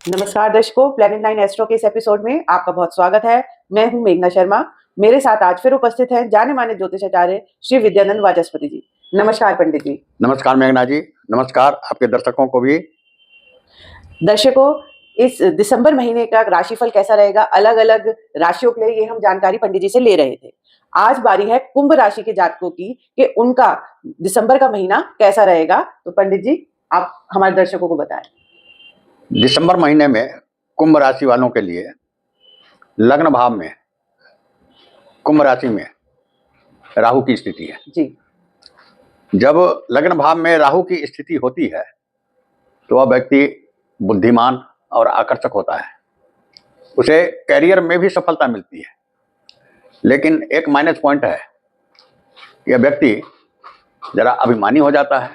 नमस्कार दर्शकों, planet 9 astro के इस एपिसोड में आपका बहुत स्वागत है। मैं हूं मेघना शर्मा। मेरे साथ आज फिर उपस्थित हैं जाने माने ज्योतिषाचार्य श्री विद्यानंद वाचस्पति जी। नमस्कार पंडित जी। नमस्कार मेघना जी, नमस्कार आपके दर्शकों को भी। दर्शकों, इस दिसंबर महीने का राशिफल कैसा रहेगा, अलग अलग राशियों के लिए ये हम जानकारी पंडित जी से ले रहे थे। आज बारी है कुंभ राशि के जातकों की कि उनका दिसंबर का महीना कैसा रहेगा। तो पंडित जी, आप हमारे दर्शकों को बताएं। दिसंबर महीने में कुंभ राशि वालों के लिए लग्न भाव में कुंभ राशि में राहु की स्थिति है जी। जब लग्न भाव में राहु की स्थिति होती है तो वह व्यक्ति बुद्धिमान और आकर्षक होता है। उसे कैरियर में भी सफलता मिलती है, लेकिन एक माइनस पॉइंट है, यह व्यक्ति जरा अभिमानी हो जाता है,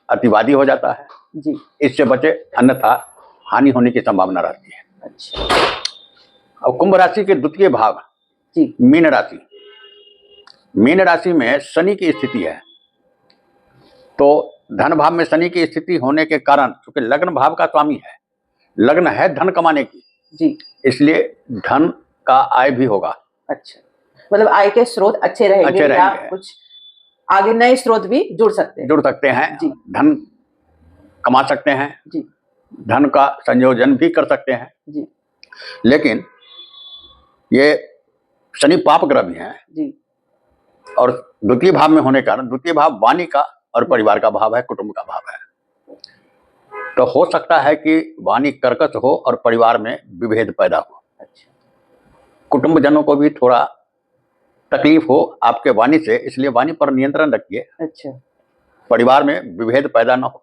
अतिवादी हो जाता है जी। इससे बचे, अन्यथा हानि होने की संभावना रहती है। अच्छा। अब कुंभ राशि के द्वितीय भाव जी। मीन राशि, मीन राशि में शनि की स्थिति है। तो धन भाव में शनि की स्थिति होने के कारण, क्योंकि लग्न भाव का स्वामी है, लग्न है धन कमाने की जी, इसलिए धन का आय भी होगा। अच्छा, मतलब आय के स्रोत अच्छे रहेंगे या कुछ आगे नए स्रोत भी जुड़ सकते हैं जी। धन कमा सकते हैं जी। धन का संयोजन भी कर सकते हैं जी। लेकिन ये शनि पाप ग्रह भी हैं जी। और द्वितीय भाव में होने के कारण, द्वितीय भाव वाणी का और परिवार का भाव है, कुटुंब का भाव है। तो हो सकता है कि वाणी कर्कश हो और परिवार में विभेद पैदा हो। अच्छा। कुटुंब जनों को भी थोड़ा तकलीफ हो आपके वाणी से, इसलिए वाणी पर नियंत्रण रखिए। अच्छा। परिवार में विभेद पैदा ना हो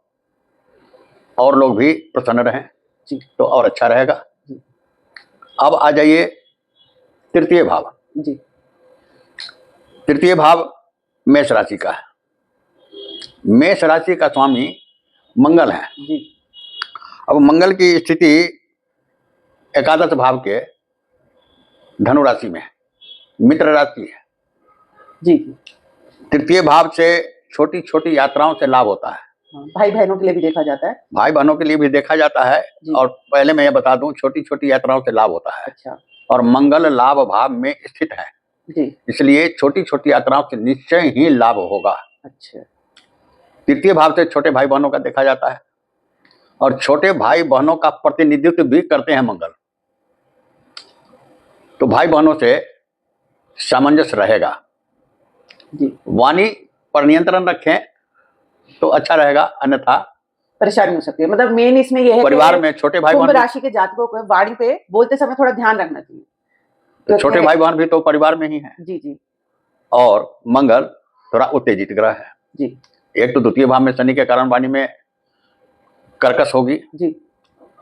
और लोग भी प्रसन्न रहें जी। तो और अच्छा रहेगा। जी। अब आ जाइए तृतीय भाव। जी। तृतीय भाव मेष राशि का है। मेष राशि का स्वामी मंगल है जी। अब मंगल की स्थिति एकादश भाव के धनु राशि में है, मित्र राशि है जी। तृतीय भाव से छोटी छोटी यात्राओं से लाभ होता है। भाई बहनों के लिए भी देखा जाता है। भाई बहनों के लिए भी देखा जाता है। और पहले मैं ये बता दूं, छोटी छोटी यात्राओं से लाभ होता है। अच्छा। और मंगल लाभ भाव में स्थित है जी। इसलिए छोटी छोटी यात्राओं से निश्चय ही लाभ होगा। अच्छा। तृतीय भाव से छोटे भाई बहनों का देखा जाता है और छोटे भाई बहनों का प्रतिनिधित्व भी करते हैं मंगल। तो भाई बहनों से सामंजस्य रहेगा। जी। वाणी पर नियंत्रण रखें तो अच्छा रहेगा, अन्यथा परेशानी हो सकती है। मतलब मेन इसमें यह है परिवार में छोटे भाई बहन, कुंभ राशि के जातकों को वाणी पे बोलते समय थोड़ा ध्यान रखना चाहिए। तो छोटे भाई बहन भी तो परिवार में ही है। जी। जी। और मंगल थोड़ा उत्तेजित ग्रह है जी। एक तो द्वितीय भाव में शनि के कारण वाणी में कर्कश होगी जी।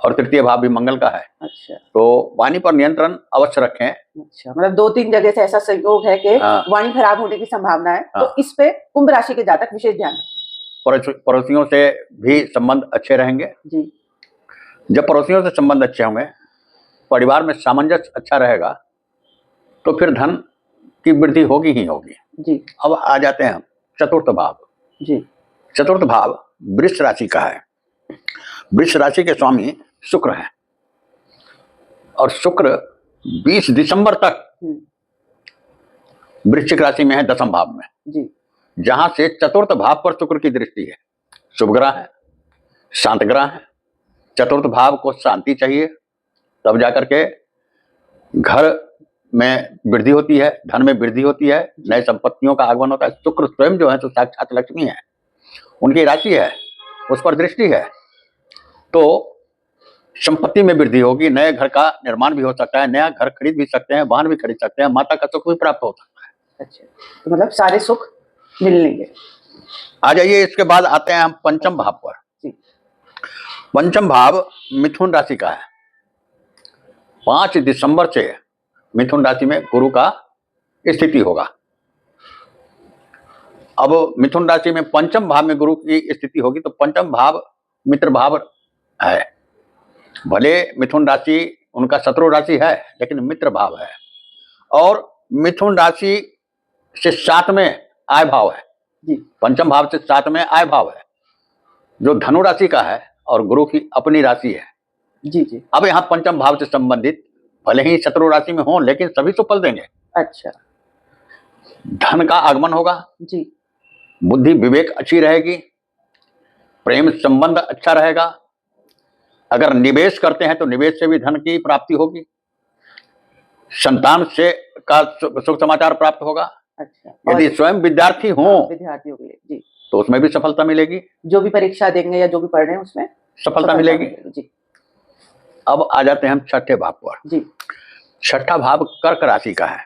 और तृतीय भाव भी मंगल का है। अच्छा। तो वाणी पर नियंत्रण अवश्य रखें। अच्छा, मतलब 2-3 जगह से ऐसा संयोग है कि वाणी खराब होने की संभावना है। तो इस पे कुंभ राशि के जातक विशेष ध्यान रखें। पड़ोसियों से भी संबंध अच्छे रहेंगे जी। जब पड़ोसियों से संबंध अच्छे होंगे, परिवार में सामंजस्य अच्छा रहेगा, तो फिर धन की वृद्धि होगी ही होगी जी। अब आ जाते हैं चतुर्थ भाव। जी। चतुर्थ भाव वृष राशि का है। वृष राशि के स्वामी शुक्र हैं और शुक्र 20 दिसंबर तक वृश्चिक राशि में है, दसम भाव में जी। जहां से चतुर्थ भाव पर शुक्र की दृष्टि है। शुभ ग्रह है, शांत ग्रह है। चतुर्थ भाव को शांति चाहिए, तब जाकर के घर में वृद्धि होती है, धन में वृद्धि होती है, नए संपत्तियों का आगमन होता है। शुक्र स्वयं जो है तो साक्षात लक्ष्मी है, उनकी राशि है, उस पर दृष्टि है, तो संपत्ति में वृद्धि होगी। नए घर का निर्माण भी हो सकता है, नया घर खरीद भी सकते हैं, वाहन भी खरीद सकते हैं, माता का सुख भी प्राप्त हो सकता है। अच्छा, तो मतलब सारे सुख मिल लेंगे। आ जाइए, इसके बाद आते हैं हम पंचम भाव पर। पंचम भाव मिथुन राशि का है। 5 दिसंबर से मिथुन राशि में गुरु का स्थिति होगा। अब मिथुन राशि में पंचम भाव में गुरु की स्थिति होगी तो पंचम भाव मित्र भाव है। भले मिथुन राशि उनका शत्रु राशि है लेकिन मित्र भाव है। और मिथुन राशि से 7 में आय भाव है जी। पंचम भाव से 7 में आय भाव है जो धनु राशि का है और गुरु की अपनी राशि है। जी जी। अब यहाँ पंचम भाव से संबंधित भले ही शत्रु राशि में हो, लेकिन सभी सुफल देंगे। अच्छा। धन का आगमन होगा, जी। बुद्धि विवेक अच्छी रहेगी, प्रेम संबंध अच्छा रहेगा। अगर निवेश करते हैं तो निवेश से भी धन की प्राप्ति होगी। संतान से का शुभ समाचार प्राप्त होगा। अच्छा। यदि स्वयं विद्यार्थी हो विद्यार्थियों के लिए जी, तो उसमें भी सफलता मिलेगी। जो भी परीक्षा देंगे या जो भी पढ़ रहे हैं उसमें सफलता मिलेगी। जी। अब आ जाते हैं हम छठे भाव पर जी। छठा भाव कर्क राशि का है।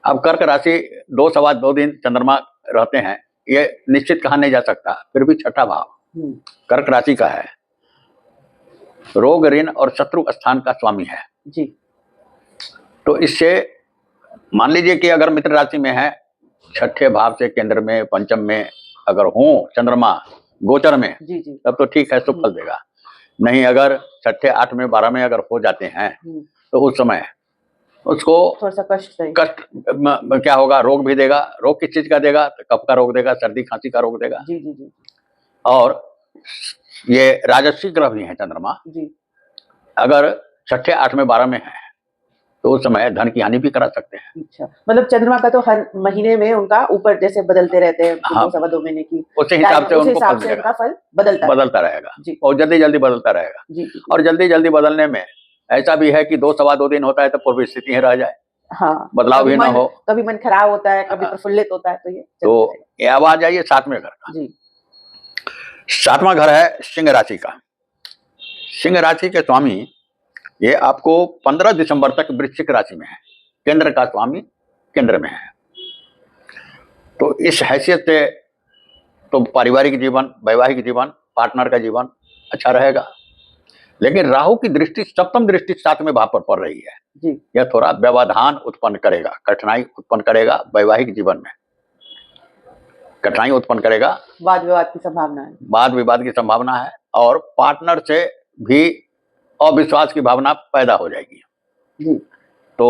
अब कर्क राशि 2 दिन चंद्रमा रहते हैं, ये निश्चित कहा नहीं जा सकता, फिर भी छठा भाव कर्क राशि का है। रोग ऋण और शत्रु स्थान का स्वामी है जी। तो इससे मान लीजिए कि अगर मित्र राशि में है, छठे भाव से केंद्र में पंचम में अगर हो चंद्रमा गोचर में, जी जी, तब तो ठीक है, शुभ फल देगा। नहीं अगर छठे 8 में 12 में अगर हो जाते हैं तो उस समय उसको थोड़ा सा कष्ट क्या होगा, रोग भी देगा। रोग किस चीज का देगा? तो कफ का रोग देगा, सर्दी खांसी का रोग देगा। जी जी जी। और ये राजस्वी ग्रह भी है चंद्रमा, जी। अगर छठे 8 में 12 में है तो उस समय धन की हानि भी करा सकते हैं। अच्छा, मतलब चंद्रमा का तो हर महीने में उनका ऊपर जैसे बदलते रहते हैं, हाँ, 2 महीने की, उसी हिसाब से उनका फल बदलता रहेगा जी। और जल्दी जल्दी बदलता रहेगा जी, जी। और जल्दी जल्दी बदलने में ऐसा भी है कि 2 दिन होता है तो पूर्व स्थिति ही रह जाए। हाँ, बदलाव भी ना हो, कभी मन खराब होता है, कभी प्रफुल्लित होता है, तो ये अब आ जाइए 7वें घर का जी। 7वां घर है सिंह राशि का। सिंह राशि के स्वामी ये आपको 15 दिसंबर तक वृश्चिक राशि में है, केंद्र का स्वामी केंद्र में है। तो इस हैसियत से तो पारिवारिक जीवन, वैवाहिक जीवन, पार्टनर का जीवन अच्छा रहेगा। लेकिन राहु की दृष्टि, सप्तम दृष्टि 7वें भाव पर पड़ रही है जी। यह थोड़ा व्यवधान उत्पन्न करेगा, कठिनाई उत्पन्न करेगा, वैवाहिक जीवन में कठिनाई उत्पन्न करेगा, वाद विवाद की संभावना है, वाद विवाद की संभावना है और पार्टनर से भी अविश्वास की भावना पैदा हो जाएगी जी। तो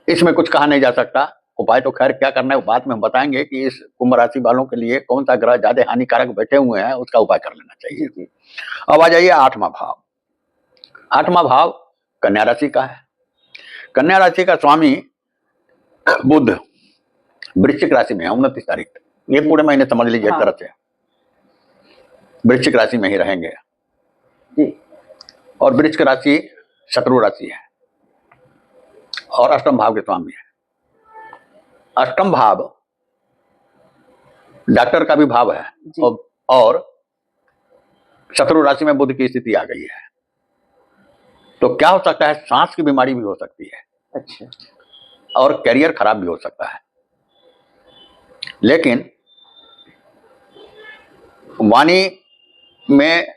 इसमें कुछ कहा नहीं जा सकता। उपाय तो खैर क्या करना है बाद में हम बताएंगे कि इस कुंभ राशि वालों के लिए कौन सा ग्रह ज्यादा हानिकारक बैठे हुए हैं, उसका उपाय कर लेना चाहिए। जी। अब आ जाइए 8वां भाव। 8वां भाव कन्या राशि का है। कन्या राशि का स्वामी बुध वृश्चिक राशि में है 29 तारीख तक, ये पूरे महीने समझ लीजिए एक तरह से वृश्चिक राशि में ही रहेंगे जी। और वृश्चिक राशि शत्रु राशि है और अष्टम भाव के स्वामी है। अष्टम भाव डॉक्टर का भी भाव है और शत्रु राशि में बुध की स्थिति आ गई है तो क्या हो सकता है, सांस की बीमारी भी हो सकती है। अच्छा। और करियर खराब भी हो सकता है। लेकिन वाणी में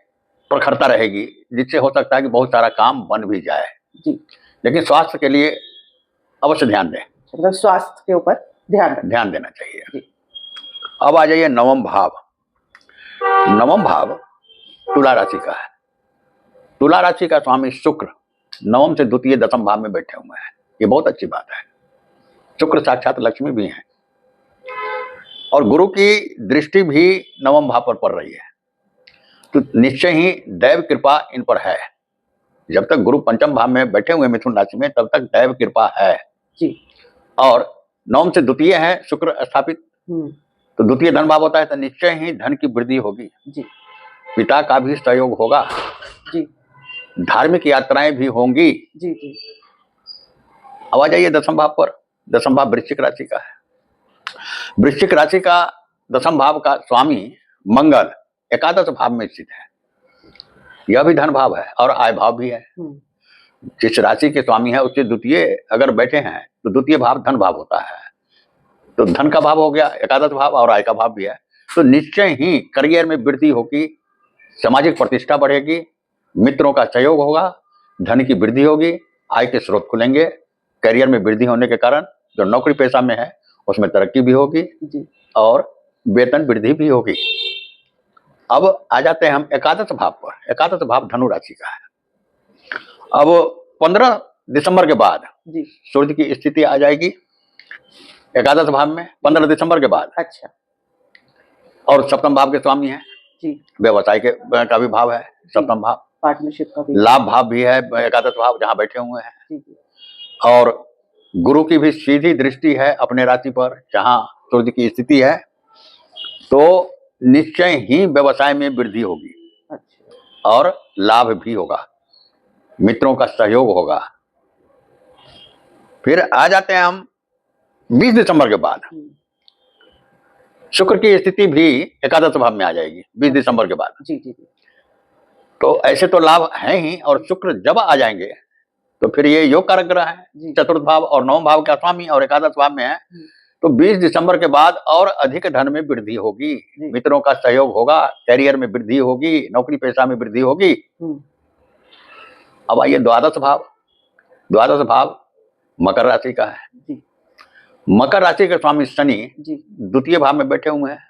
प्रखरता रहेगी जिससे हो सकता है कि बहुत सारा काम बन भी जाए जी। लेकिन स्वास्थ्य के लिए अवश्य ध्यान दें, मतलब स्वास्थ्य के ऊपर ध्यान देना चाहिए। अब आ जाइए 9वां भाव। 9वां भाव तुला राशि का है। तुला राशि का स्वामी शुक्र 9वें से द्वितीय 10वें भाव में बैठे हुए हैं, ये बहुत अच्छी बात है। शुक्र साक्षात लक्ष्मी भी हैं और गुरु की दृष्टि भी 9वें भाव पर पड़ रही है तो निश्चय ही दैव कृपा इन पर है। जब तक गुरु पंचम भाव में बैठे हुए मिथुन राशि में तब तक दैव कृपा है जी। और 9वें से द्वितीय है शुक्र स्थापित तो द्वितीय धन भाव होता है तो निश्चय ही धन की वृद्धि होगी जी। पिता का भी सहयोग होगा जी। धार्मिक यात्राएं भी होंगी जी जी। अब आ जाइए 10वें भाव पर। 10वां भाव वृश्चिक राशि का है। वृश्चिक राशि का 10वां भाव का स्वामी मंगल एकादश भाव में स्थित है, यह भी धन भाव है और आय भाव भी है। जिस राशि के स्वामी है उससे द्वितीय अगर बैठे हैं तो द्वितीय भाव धन भाव होता है तो धन का भाव हो गया एकादश भाव और आय का भाव भी है तो निश्चय ही करियर में वृद्धि होगी, सामाजिक प्रतिष्ठा बढ़ेगी, मित्रों का सहयोग होगा, धन की वृद्धि होगी, आय के स्रोत खुलेंगे, करियर में वृद्धि होने के कारण जो नौकरी पेशा में है उसमें तरक्की भी होगी और वेतन वृद्धि भी होगी। अब आ जाते हैं हम एकादश भाव पर। एकादश भाव धनु राशि का है। अब 15 दिसंबर के बाद सूर्य की स्थिति आ जाएगी एकादश भाव में 15 दिसंबर के बाद। अच्छा। और सप्तम भाव के स्वामी है, व्यवसाय के का भी भाव है सप्तम भाव पार्टनरशिप का भी लाभ भाव भी है, एकादश भाव जहां बैठे हुए हैं। जी जी और गुरु की भी सीधी दृष्टि है अपने राशि पर, जहां सूर्य की स्थिति है, तो निश्चय ही व्यवसाय में वृद्धि होगी अच्छा और लाभ भी होगा, मित्रों का सहयोग होगा। फिर आ जाते हैं हम 20 दिसंबर के बाद। शुक्र की स्थिति भी एकादश भाव में आ जाएगी 20 दिसंबर के बाद। जी जी जी तो ऐसे तो लाभ हैं ही, और शुक्र जब आ जाएंगे तो फिर ये योग कारक ग्रह है, जी। चतुर्थ भाव और नवम भाव का स्वामी और एकादश भाव में है। तो 20 दिसंबर के बाद और अधिक धन में वृद्धि होगी, मित्रों का सहयोग होगा, कैरियर में वृद्धि होगी, नौकरी पेशा में वृद्धि होगी। अब आइए द्वादश भाव। द्वादश भाव मकर राशि का है। जी। मकर राशि के स्वामी शनि द्वितीय भाव में बैठे हुए हैं।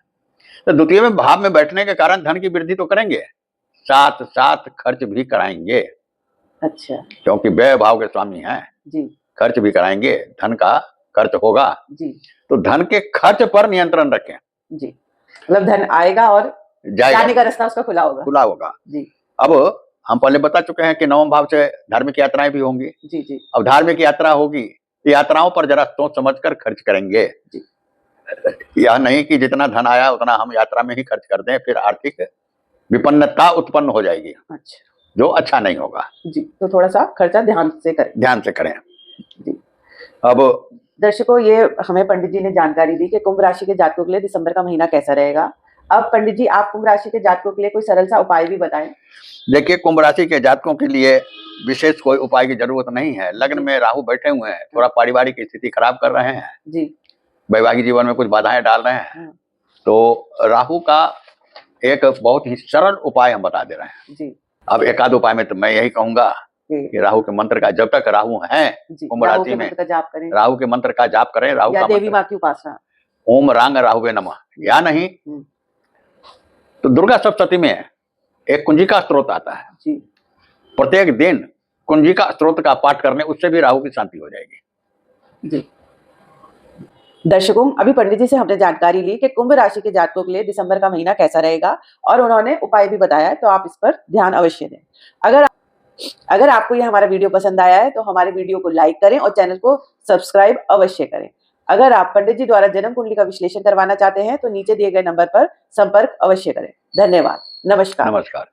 तो द्वितीय में भाव में बैठने के कारण धन की वृद्धि तो करेंगे, साथ साथ खर्च भी कराएंगे। अच्छा। क्योंकि व्यय भाव के स्वामी हैं जी। खर्च भी कराएंगे, धन का खर्च होगा जी। तो धन के खर्च पर नियंत्रण रखें जी। मतलब धन आएगा और जाने का रास्ता उसका खुला होगा जी। अब हम पहले बता चुके हैं कि नवम भाव से धार्मिक यात्राएं भी होंगी। जी जी। अब धार्मिक यात्रा होगी, यात्राओं पर जरा सोच समझ कर खर्च करेंगे जी। यह नहीं कि जितना धन आया उतना हम यात्रा में ही खर्च कर दें, फिर आर्थिक विपन्नता उत्पन्न हो जाएगी। अच्छा। जो अच्छा नहीं होगा जी। तो थोड़ा सा खर्चा ध्यान से करें जी। अब दर्शकों, ये हमें पंडित जी ने जानकारी दी कि कुंभ राशि के जातकों के लिए दिसंबर का महीना कैसा रहेगा। अब पंडित जी, आप कुंभ राशि के जातकों के लिए कोई सरल सा उपाय भी बताएं। देखिए, कुंभ राशि के जातकों के लिए विशेष कोई उपाय की जरूरत नहीं है। लग्न में राहु बैठे हुए हैं, थोड़ा पारिवारिक स्थिति खराब कर रहे हैं जी, वैवाहिक जीवन में कुछ बाधाएं डाल रहे हैं। तो राहु का एक बहुत ही सरल उपाय हम बता दे रहे हैं जी। अब एकाध उपाय में तो मैं यही कहूंगा कि राहु के मंत्र का, जब तक राहु है कुंभ राशि में, राहु के मंत्र का जाप करें। राहु का देवी मां की उपासना, ओम रांग राहुवे नमः, या नहीं तो दुर्गा सप्तमी में एक कुंजिका स्त्रोत आता है जी। प्रत्येक दिन कुंजिका स्त्रोत का पाठ करने, उससे भी राहु की शांति हो जाएगी जी। दर्शकों, अभी पंडित जी से हमने जानकारी ली कि कुंभ राशि के जातकों के लिए दिसंबर का महीना कैसा रहेगा और उन्होंने उपाय भी बताया है, तो आप इस पर ध्यान अवश्य दें। अगर आपको यह हमारा वीडियो पसंद आया है तो हमारे वीडियो को लाइक करें और चैनल को सब्सक्राइब अवश्य करें। अगर आप पंडित जी द्वारा जन्म कुंडली का विश्लेषण करवाना चाहते हैं तो नीचे दिए गए नंबर पर संपर्क अवश्य करें। धन्यवाद। नमस्कार।